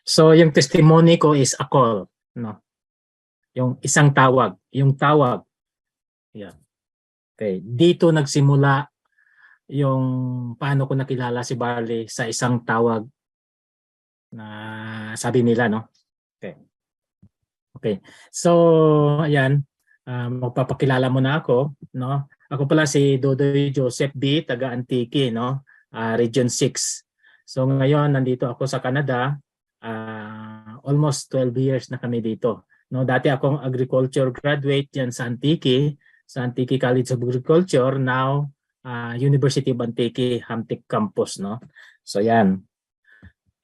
So yung testimony ko is a call, no? Yung isang tawag, yung tawag. Yeah. Okay, dito nagsimula yung paano ko nakilala si Barley sa isang tawag na sabi nila, no? Okay. Okay. So, ayan, magpapakilala muna ako, no? Ako pala si Dodoy Joseph B, taga Antique, no? Region 6. So ngayon nandito ako sa Canada. Almost 12 years na kami dito. No, dati akong agriculture graduate diyan sa Antique College of Agriculture, now University of Antique, Hamtic campus, no. So yan.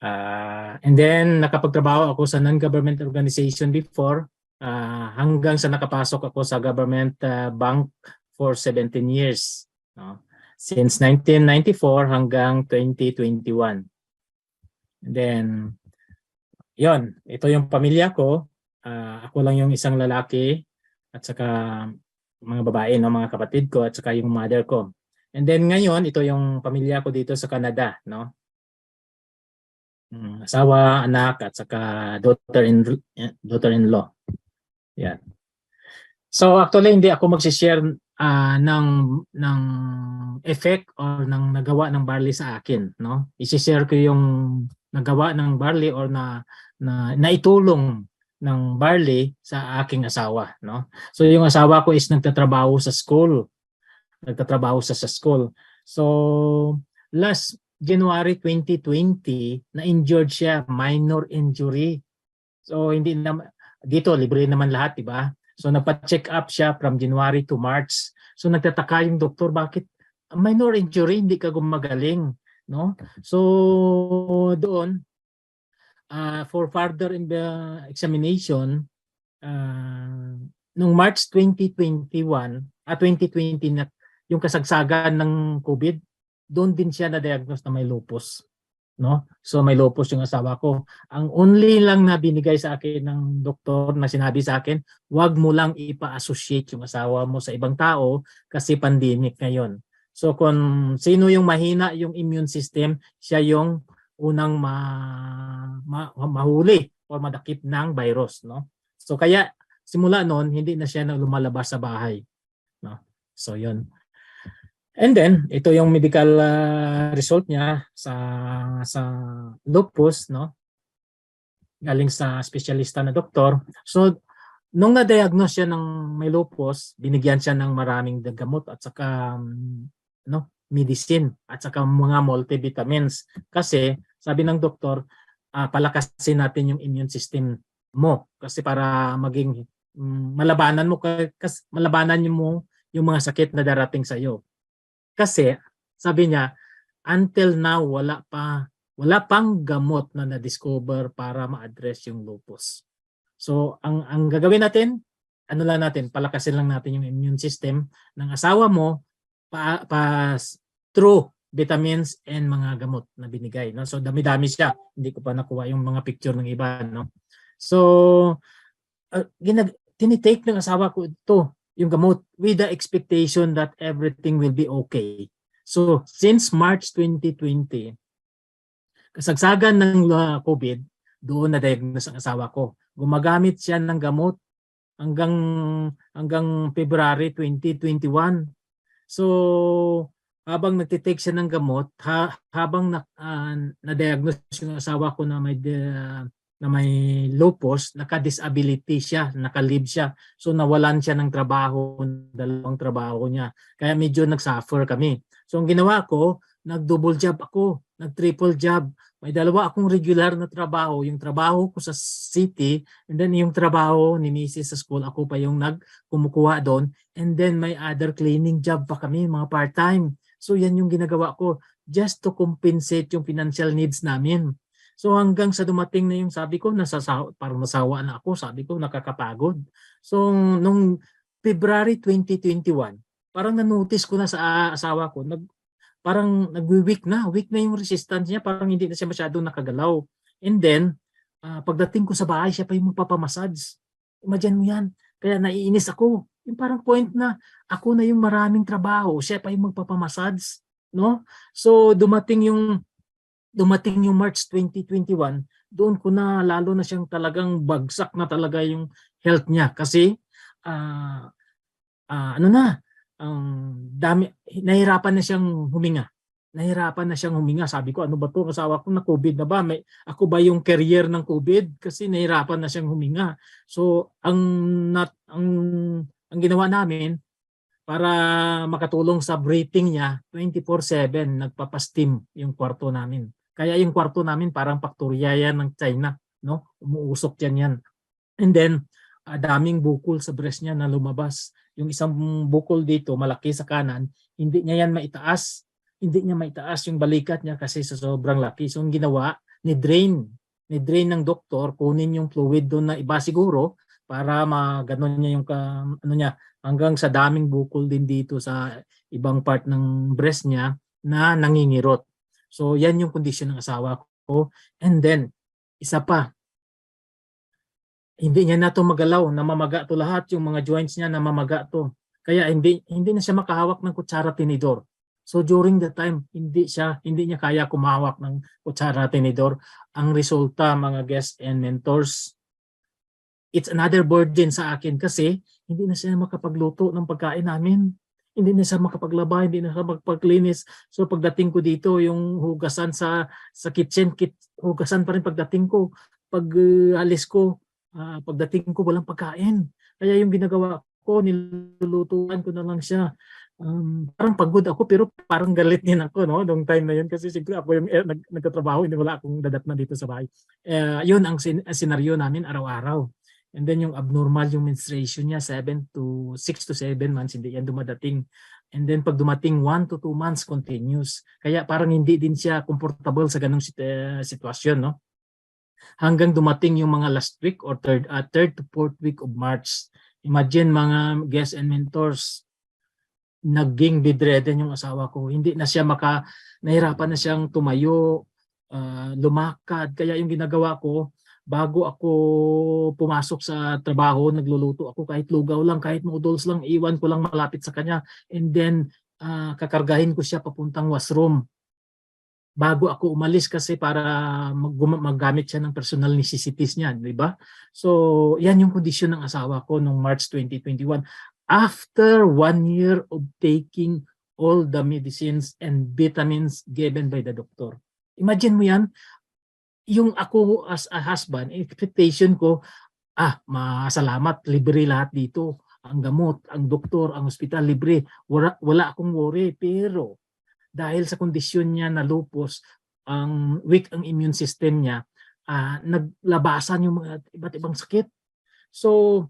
And then nakapagtrabaho ako sa non-government organization before, hanggang sa nakapasok ako sa government bank for 17 years, no? Since 1994 hanggang 2021. And then yon, ito yung pamilya ko. Ako lang yung isang lalaki at saka mga babae, no, mga kapatid ko at saka yung mother ko. And then ngayon ito yung pamilya ko dito sa Canada, no. Asawa, anak at saka daughter-in-law. Yan. So actually hindi ako magsi-share ng effect or ng nagawa ng Barley sa akin, no. I-share ko yung nagawa ng Barley or na naitulong ng Barley sa aking asawa, no. So yung asawa ko is nagtatrabaho sa school. So last January 2020 na-injured siya, minor injury. So hindi naman dito libre naman lahat, 'di ba? So nagpa-check up siya from January to March. So nagtataka yung doktor, bakit minor injury, hindi ka gumagaling, no? So doon for further examination, nung March 2020 na yung kasagsagan ng COVID, doon din siya na-diagnose na may lupus, no? So may lupus yung asawa ko. Ang only lang na binigay sa akin ng doktor na sinabi sa akin, wag mo lang ipa-associate yung asawa mo sa ibang tao kasi pandemic ngayon. So kung sino yung mahina yung immune system, siya yung unang mahuli o madakip ng virus, no? So kaya simula noon hindi na siya lumalabas sa bahay, no? So yun. And then ito yung medical result niya sa lupus, no? Galing sa espesyalista na doktor. So nung na-diagnose siya ng may lupus, binigyan siya ng maraming gamot at saka medicine at saka mga multivitamins kasi sabi ng doktor, palakasin natin yung immune system mo kasi para maging malabanan mo yung mga sakit na darating sa iyo. Kasi sabi niya, until now wala pang gamot na na-discover para ma-address yung lupus. So ang gagawin natin, palakasin lang natin yung immune system ng asawa mo through vitamins and mga gamot na binigay, no? So dami-dami siya. Hindi ko pa nakuha yung mga picture ng iba, no? So tinitake ng asawa ko ito, yung gamot, with the expectation that everything will be okay. So since March 2020, kasagsagan ng COVID, doon na-diagnose ang asawa ko. Gumagamit siya ng gamot hanggang February 2021. So habang nagtitake siya ng gamot, habang na-diagnose yung asawa ko na may lupus, naka-disability siya, naka-leave siya. So nawalan siya ng trabaho, dalawang trabaho niya. Kaya medyo nag-suffer kami. So ang ginawa ko, nag-double job ako, nag-triple job. May dalawa akong regular na trabaho, yung trabaho ko sa city, and then yung trabaho ni Mrs. sa school, ako pa yung kumukuha doon. And then may other cleaning job pa kami, mga part-time. So yan yung ginagawa ko just to compensate yung financial needs namin. So hanggang sa dumating na yung sabi ko, parang nasawa na ako, sabi ko nakakapagod. So nung February 2021, parang na-notice ko na sa asawa ko, parang nagwi-weak na yung resistance niya, parang hindi na siya masyadong nakagalaw. And then, pagdating ko sa bahay, siya pa yung magpapamassage. Imagine mo yan. Kaya naiinis ako. Yung parang point na ako na yung maraming trabaho, siya pa yung magpapamassage, no? So dumating yung dumating yung March 2021, doon ko na lalo na siyang talagang bagsak na talaga yung health niya kasi ah ano na, dami, nahirapan na siyang huminga. Nahirapan na siyang huminga. Sabi ko, ano ba 'to? Asawa ko na COVID na ba? Ako ba yung carrier ng COVID? Kasi nahirapan na siyang huminga. So, ang ginawa namin para makatulong sa breathing niya, 24/7 nagpapa-steam yung kwarto namin. Kaya yung kwarto namin parang paktorya yan ng China, no? Umuusok yan. And then, daming bukol sa breast niya na lumabas. Yung isang bukol dito, malaki sa kanan, hindi niya yan maitaas. Hindi niya maitaas yung balikat niya kasi sa sobrang laki. So, yung ginawa, ni-drain ng doktor, kunin yung fluid doon na iba siguro para maganon niya yung ano niya, hanggang sa daming bukol din dito sa ibang part ng breast niya na nangingirot. So, yan yung kondisyon ng asawa ko. And then, isa pa, hindi niya na to magalaw, namamaga to lahat, yung mga joints niya namamaga to. Kaya hindi na siya makahawak ng kutsara tinidor. So during the time, hindi niya kaya kumahawak ng kutsara tinidor. Ang resulta, mga guests and mentors, it's another burden sa akin kasi hindi na siya makapagluto ng pagkain namin. Hindi na siya makapaglaba, hindi na siya magpaglinis. So pagdating ko dito, yung hugasan sa kitchen, hugasan pa rin pagdating ko. Pag alis ko, pagdating ko walang pagkain. Kaya yung ginagawa ko, nilulutuan ko na lang siya. Parang pagod ako pero parang galit din ako, no, nung time na yun kasi siguro ako yung nagtatrabaho, hindi wala akong dadatnan dito sa bahay. Yun ang senaryo namin araw-araw. And then yung abnormal yung menstruation niya, 6 to 7 months, hindi yan dumadating. And then pag dumating 1 to 2 months continuous. Kaya parang hindi din siya comfortable sa ganung sitwasyon, no? Hanggang dumating yung mga last week or third to fourth week of March. Imagine mga guests and mentors, naging bedridden yung asawa ko. Hindi na siya nahirapan na siyang tumayo, lumakad. Kaya yung ginagawa ko, bago ako pumasok sa trabaho, nagluluto ako kahit lugaw lang, kahit noodles lang, iwan ko lang malapit sa kanya. And then, kakargahin ko siya papuntang washroom bago ako umalis kasi para maggamit siya ng personal necessities niya, di ba? So, yan yung kondisyon ng asawa ko noong March 2021. After 1 year of taking all the medicines and vitamins given by the doctor. Imagine mo yan, yung ako as a husband, expectation ko, masalamat, libre lahat dito. Ang gamot, ang doktor, ang ospital, libre. Wala akong worry. Pero dahil sa kondisyon niya na lupus, weak ang immune system niya, naglabasan yung mga iba't ibang sakit. So,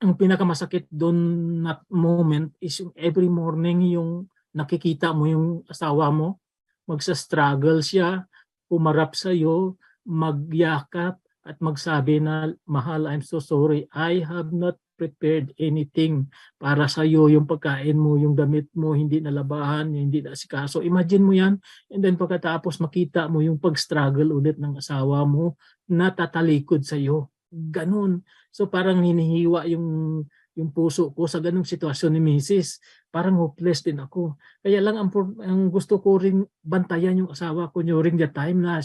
ang pinakamasakit doon na moment is yung every morning yung nakikita mo yung asawa mo, magsa-struggle siya, pumarap sa'yo, magyakap at magsabi na, "Mahal, I'm so sorry. I have not prepared anything para sa iyo, yung pagkain mo, yung damit mo, hindi nalabahan, hindi naasikaso." Imagine mo yan. And then pagkatapos makita mo yung pag-struggle ulit ng asawa mo na tatalikod sa iyo. Ganun. So parang hinihiwa yung puso ko sa ganung sitwasyon ni Mrs. Parang hopeless din ako. Kaya lang ang gusto ko ring bantayan yung asawa ko during the time na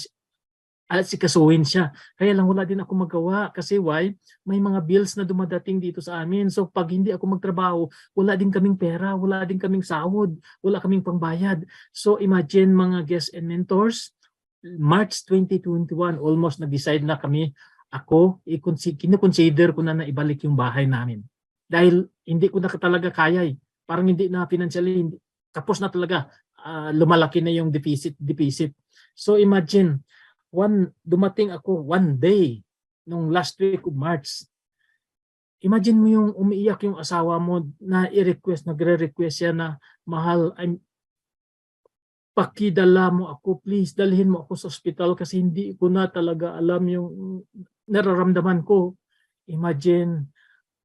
sikasuhin siya. Kaya lang wala din ako magawa kasi why? May mga bills na dumadating dito sa amin. So pag hindi ako magtrabaho, wala din kaming pera, wala din kaming sahod, wala kaming pangbayad. So imagine mga guests and mentors, March 2021, almost nag-decide na kami, ako, kino-consider ko na ibalik yung bahay namin. Dahil hindi ko na talaga kaya eh. Parang hindi na financially, tapos na talaga, lumalaki na yung deficit. So imagine, dumating ako one day nung last week of March. Imagine mo yung umiiyak yung asawa mo na nagre-request siya na, "Mahal, pakidala mo ako, please dalhin mo ako sa ospital kasi hindi ko na talaga alam yung nararamdaman ko." Imagine,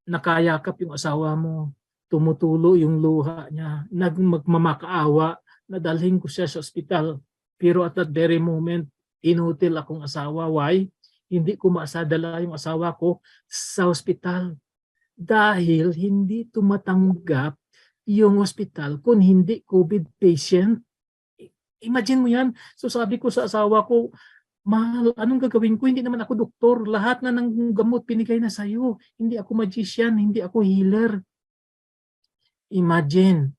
nakayakap yung asawa mo, tumutulo yung luha niya, magmamakaawa na dalhin ko siya sa ospital. Pero at that very moment, inutil akong asawa. Why? Hindi ko maasadala yung asawa ko sa ospital dahil hindi tumatanggap yung ospital kung hindi COVID patient. Imagine mo yan. So sabi ko sa asawa ko, mahal, anong gagawin ko? Hindi naman ako doktor. Lahat na ng gamot pinigay na sa'yo. Hindi ako magician, hindi ako healer. Imagine,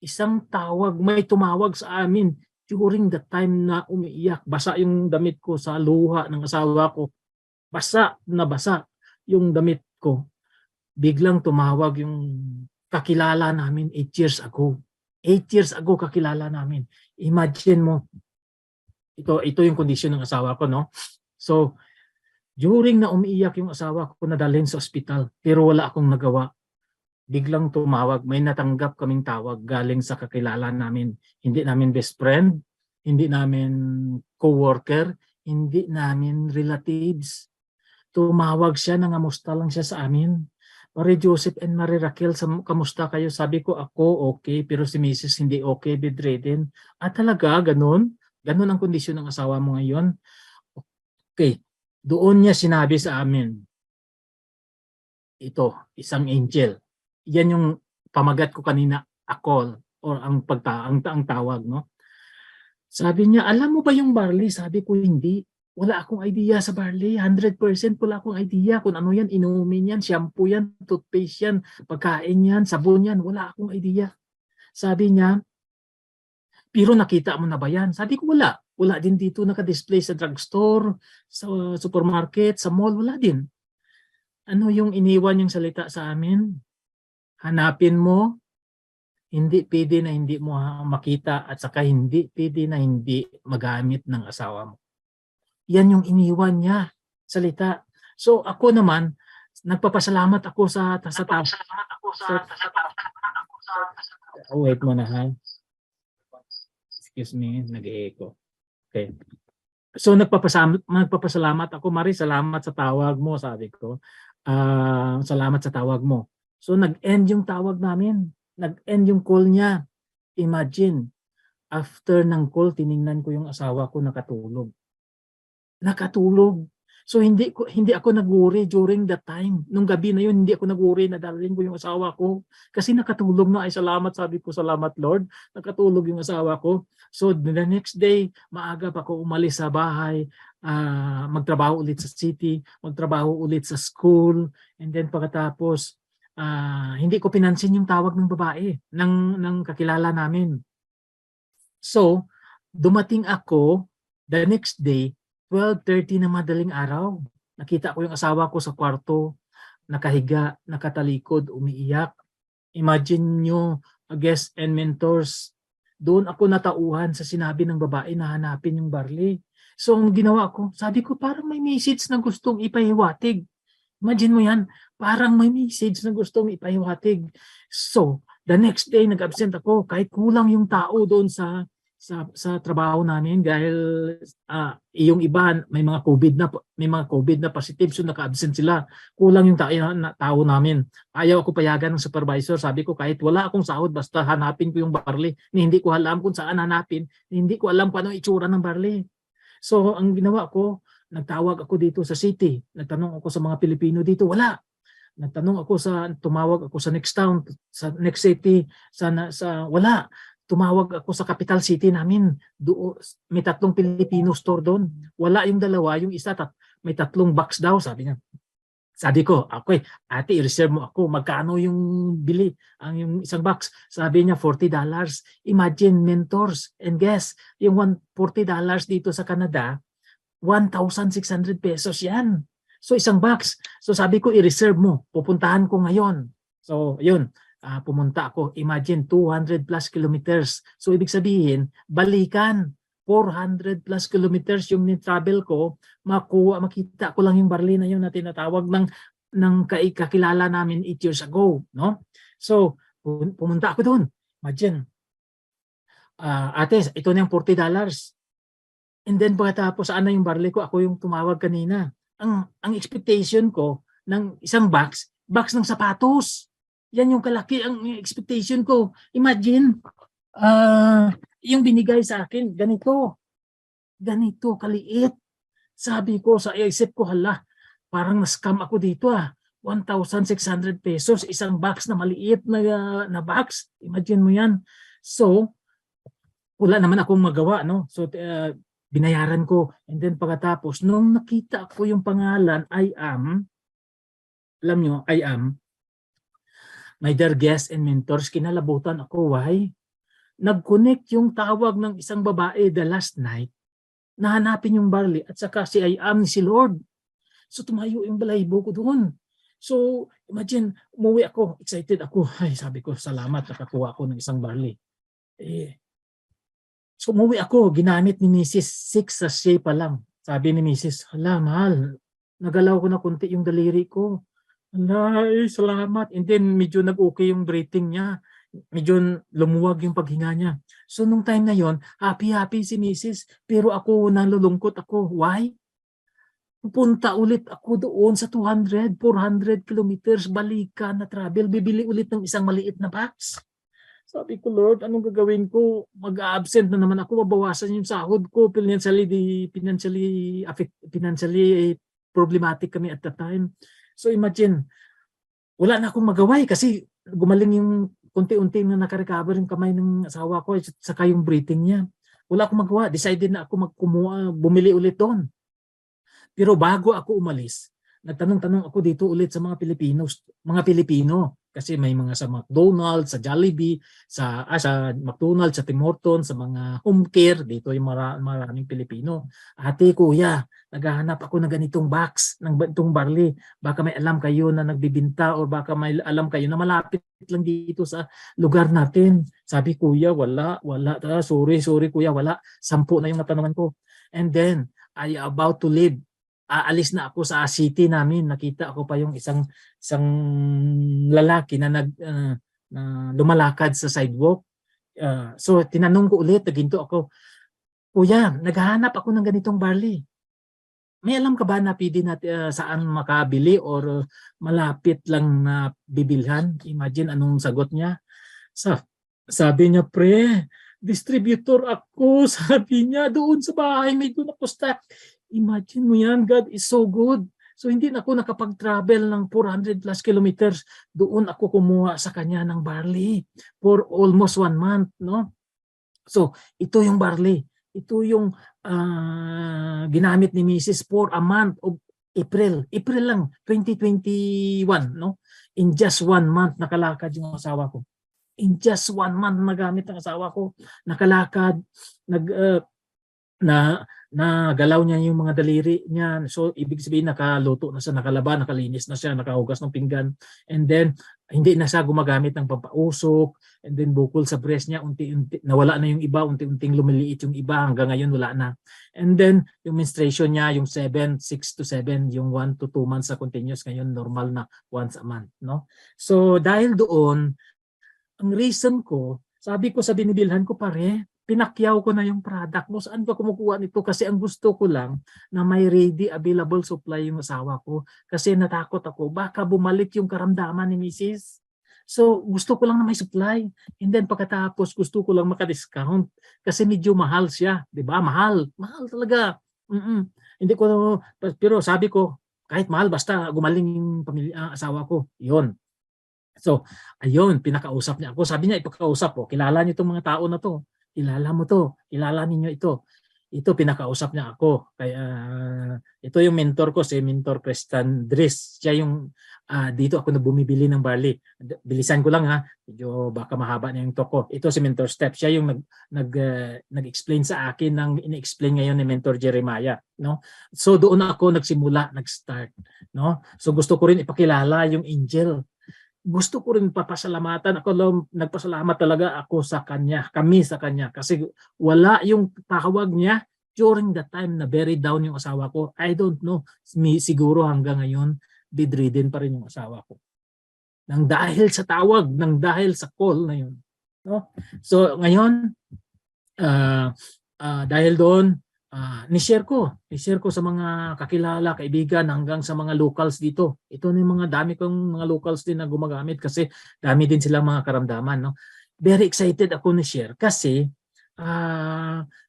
isang tawag, may tumawag sa amin during the time na umiiyak. Basa yung damit ko sa luha ng asawa ko. Basa na basa yung damit ko. Biglang tumawag yung kakilala namin 8 years ago. 8 years ago kakilala namin. Imagine mo, ito yung kondisyon ng asawa ko, no? So, during na umiiyak yung asawa ko, nadalhin sa ospital, pero wala akong nagawa. Biglang tumawag, may natanggap kaming tawag galing sa kakilala namin. Hindi namin best friend, hindi namin co-worker, hindi namin relatives. Tumawag siya, nangamusta lang siya sa amin. Marie Joseph and Marie Raquel, kamusta kayo? Sabi ko, ako okay, pero si Mrs. hindi okay, bedridden. Talaga, ganun? Ganun ang kondisyon ng asawa mo ngayon? Okay, doon niya sinabi sa amin, ito, isang angel. Yan yung pamagat ko kanina, akol, or ang tawag, no? Sabi niya, alam mo ba yung barley? Sabi ko, hindi. Wala akong idea sa barley. 100% wala akong idea kung ano yan, inumin yan, shampoo yan, toothpaste yan, pagkain yan, sabon yan. Wala akong idea. Sabi niya, pero nakita mo na ba yan? Sabi ko, wala. Wala din dito naka-display sa drugstore, sa supermarket, sa mall. Wala din. Ano yung iniwan yung salita sa amin? Hanapin mo, hindi pwede na hindi mo makita at saka hindi pwede na hindi magamit ng asawa mo. Yan yung iniwan niya, salita. So ako naman, nagpapasalamat ako sa wait mo na ha. Excuse me, nag-echo. Okay. So nagpapasalamat ako, Marie, salamat sa tawag mo, sabi ko. Salamat sa tawag mo. So nag-end yung tawag namin. Nag-end yung call niya. Imagine, after ng call, tiningnan ko yung asawa ko nakatulog. Nakatulog. So hindi ako nag-worry during that time. Nung gabi na yun, hindi ako nag-worry na darating ko yung asawa ko. Kasi nakatulog na. Ay salamat, sabi ko, salamat Lord. Nakatulog yung asawa ko. So the next day, maaga pa ako umalis sa bahay, magtrabaho ulit sa city, magtrabaho ulit sa school, and then pagkatapos, hindi ko pinansin yung tawag ng babae, ng kakilala namin. So, dumating ako the next day, 12:30 na madaling araw. Nakita ko yung asawa ko sa kwarto, nakahiga, nakatalikod, umiiyak. Imagine nyo, guests and mentors, doon ako natauhan sa sinabi ng babae na hanapin yung barley. So, ang ginawa ko, sabi ko parang may message na gustong ipahiwatig. Imagine mo yan, parang may message na gustong ipahiwatig. So, the next day, nag-absent ako kahit kulang yung tao doon sa trabaho namin dahil yung iba may mga COVID na positive, so naka-absent sila. Kulang yung tao namin. Ayaw ako payagan ng supervisor. Sabi ko kahit wala akong sahod basta hanapin ko yung barley. Hindi ko alam kung saan hanapin. Hindi ko alam kung anong itsura ng barley. So ang ginawa ko, nagtawag ako dito sa city. Nagtanong ako sa mga Pilipino dito, wala. Tumawag ako sa next town, sa next city, wala. Tumawag ako sa capital city namin. May 3 Filipino store doon. Wala yung dalawa, yung isa may 3 box daw, sabi niya. Sabi ko, okay, ate, i-reserve mo ako. Magkano yung bili? Yung isang box. Sabi niya, $40. Imagine, mentors. And guess, yung $40 dito sa Canada, 1,600 pesos yan. So isang box. So sabi ko, i-reserve mo. Pupuntahan ko ngayon. So yun. Pumunta ako, imagine 200 plus kilometers. So ibig sabihin, balikan 400 plus kilometers yung ni-travel ko, makita ko lang yung barley na yun na tinatawag ng kakilala namin 8 years ago, no? So pumunta ako doon. Imagine, ate, ito na yung $40. And then pagkatapos, saan na yung barley ko? Ako yung tumawag kanina. Ang expectation ko ng isang box ng sapatos. Yan yung kalaki ang expectation ko. Imagine, yung binigay sa akin, ganito kaliit. Sabi ko sa isip ko, hala, parang na-scam ako dito 1,600 pesos, isang box na maliit na box. Imagine mo yan. So, wala naman akong magawa, no? So binayaran ko, and then pagkatapos nung nakita ko yung pangalan, I am, alam nyo, I am, my dear guests and mentors, kinalabutan ako. Why? Nag-connect yung tawag ng isang babae the last night, nahanapin yung barley, at saka si I am ni si Lord. So tumayo yung balahibo ko doon. So imagine, umuwi ako, excited ako. Ay, sabi ko, salamat, nakakuha ako ng isang barley. So umuwi ako, ginamit ni Mrs. 6 sachet pa lang. Sabi ni Mrs., hala, mahal, nagalaw ko na kunti yung daliri ko. Hala, salamat. And then medyo nag-okay yung breathing niya. Medyo lumuwag yung paghinga niya. So nung time na yon, happy si Mrs. Pero ako, nalulungkot ako. Why? Pupunta ulit ako doon sa 200, 400 kilometers, balikan na travel. Bibili ulit ng isang maliit na box. Sabi ko, Lord, anong gagawin ko? Mag-absent na naman ako, mabawasan yung sahod ko. Financially problematic kami at the time. So imagine, wala na akong magawa kasi gumaling yung unti-unti na nakarecover yung kamay ng asawa ko at saka yung breathing niya. Wala akong magawa. Decided na ako bumili ulit doon. Pero bago ako umalis, nagtanong-tanong ako dito ulit sa mga Pilipino. Kasi may mga sa McDonald's, sa Jollibee, sa McDonald's, sa Tim Hortons, sa mga home care, dito yung maraming Pilipino. Ate, kuya, naghahanap ako ng ganitong box, ng ganitong barley. Baka may alam kayo na nagbibinta or baka may alam kayo na malapit lang dito sa lugar natin. Sabi, kuya, wala. Sorry kuya, wala. 10 na yung natanungan ko. And then, I about to leave. Aalis na ako sa city namin. Nakita ako pa yung isang lalaki na lumalakad sa sidewalk. So tinanong ko ulit, naginto ako, kuya, naghahanap ako ng ganitong barley. May alam ka ba na pwede natin saan makabili or malapit lang na bibilhan? Imagine anong sagot niya. Sabi niya, pre, distributor ako. Sabi niya, doon sa bahay may doon ako stock. Imagine mo yan, God is so good. So hindi na ako nakapag-travel ng 400 plus kilometers. Doon ako kumuha sa kanya ng barley for almost 1 month, no? So ito yung barley. Ito yung ginamit ni Mrs. for a month of April lang, 2021, no? In just 1 month nakalakad yung asawa ko. In just 1 month nagamit ng asawa ko, nakalakad, nagalaw niya yung mga daliri niya. So ibig sabihin nakaluto na siya, nakalaba, nakalinis na siya, nakahugas ng pinggan. And then hindi na siya gumagamit ng pampausok. And then bukol sa breast niya, unti-unti nawala na yung iba, unti-unting lumiliit yung iba, hanggang ngayon wala na. And then yung menstruation niya, yung 6 to 7, yung 1 to 2 months na continuous, ngayon normal na once a month, no? So dahil doon, ang reason ko, sabi ko sa binibilhan ko, pare, pinakyaw ko na yung product mo. Saan ka kumukuha nito? Kasi ang gusto ko lang na may ready available supply yung asawa ko. Kasi natakot ako, baka bumalik yung karamdaman ni Mrs. So gusto ko lang na may supply. And then pagkatapos gusto ko lang maka-discount. Kasi medyo mahal siya. Diba? Mahal talaga. Hindi ko, pero sabi ko, kahit mahal, basta gumaling yung asawa ko. Yun. So, ayun, pinakausap niya ako. Sabi niya, ipakausap ko, kilala niyo itong mga tao na to. Kilala mo to. Kilala ninyo ito. Ito, pinakausap niya ako. Kaya, ito yung mentor ko, si Mentor Preston Dres. Siya yung, dito ako na bumibili ng barley. Bilisan ko lang ha. Medyo baka mahaba na yung talk ko. Ito si Mentor Step. Siya yung nag-explain sa akin ng ini-explain ngayon ni Mentor Jeremiah. No? So, doon ako nagsimula, nag-start. No? So, gusto ko rin ipakilala yung angel. Gusto ko rin papasalamatan. Ako nagpasalamat talaga ako sa kanya, kami sa kanya. Kasi wala yung tawag niya during the time na very down yung asawa ko. I don't know. Siguro hanggang ngayon, bedridden pa rin yung asawa ko. Nang dahil sa tawag, nang dahil sa call na yun. No? So ngayon, dahil doon, ni-share ko sa mga kakilala, kaibigan, hanggang sa mga locals dito. Ito na yung mga dami kong mga locals din na gumagamit kasi dami din silang mga karamdaman. No? Very excited ako ni-share kasi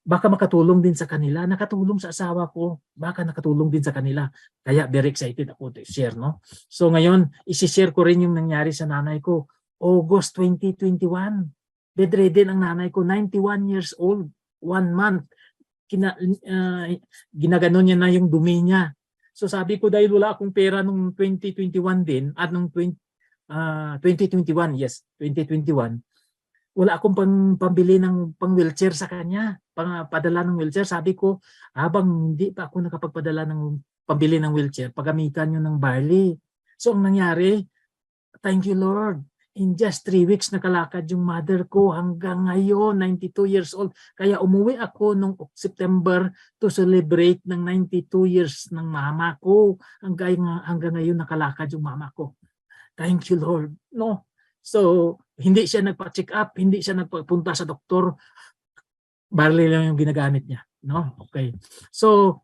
baka makatulong din sa kanila. Nakatulong sa asawa ko, baka nakatulong din sa kanila. Kaya very excited ako to share. No? So ngayon, isi-share ko rin yung nangyari sa nanay ko. August 2021. bedridden ang nanay ko, 91 years old, 1 month. Ginaganon niya na yung dumi niya. So sabi ko, dahil wala akong pera nung 2021 din, at nung 2021, yes, 2021, wala akong pambili ng pang-wheelchair sa kanya, padala ng wheelchair. Sabi ko, habang hindi pa ako nakapagpadala ng pambili ng wheelchair, paggamitan nyo ng barley. So ang nangyari, thank you Lord, in just 3 weeks nakalakad yung mother ko hanggang ngayon, 92 years old. Kaya umuwi ako nung September to celebrate ng 92 years ng mama ko. Hanggang ngayon nakalakad yung mama ko. Thank you Lord. No. So, hindi siya nagpa-check up, hindi siya nagpunta sa doktor. Barley lang yung ginagamit niya, no? Okay. So,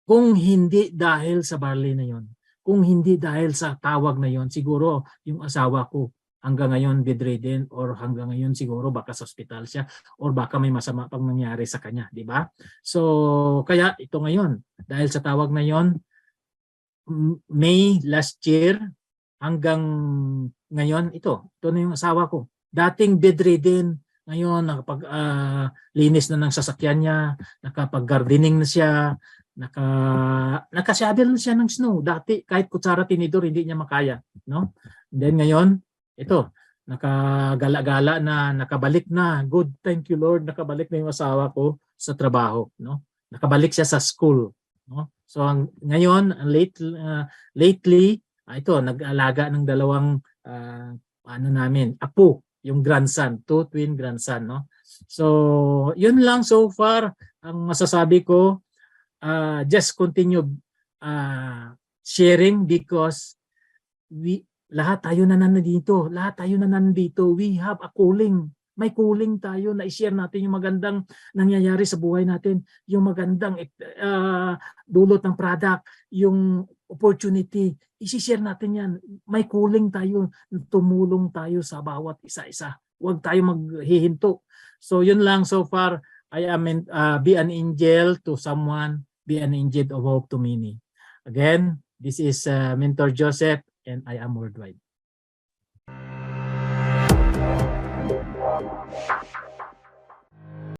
kung hindi dahil sa barley na yon, kung hindi dahil sa tawag na yon, siguro yung asawa ko hanggang ngayon bedridden, or hanggang ngayon siguro baka sa ospital siya, or baka may masama pang nangyari sa kanya, di ba? So, kaya ito ngayon, dahil sa tawag na yon, May last year hanggang ngayon, ito na yung asawa ko. Dating bedridden, ngayon nakapag-linis na ng sasakyan niya, nakapag-gardening na siya, naka-shovel na siya ng snow. Dati kahit kutsara tinidor hindi niya makaya, no? And then ngayon, ito, nakagala-gala na, nakabalik na. Good, thank you Lord, nakabalik na yung asawa ko sa trabaho, no? Nakabalik siya sa school, no? So ngayon, lately, ito, nag-alaga ng dalawang apo, yung grandson, 2 twin grandson, no? So, yun lang so far ang masasabi ko. Just continue sharing, because lahat tayo na nandito, we have a calling. May calling tayo na i-share natin yung magandang nangyayari sa buhay natin, yung magandang dulot ng product, yung opportunity, i-share natin yan. May calling tayo, tumulong tayo sa bawat isa-isa. Huwag tayo maghihinto. So yun lang so far. I am be an angel to someone, be an angel of hope to many. Again, this is Mentor Joseph, and I am worldwide.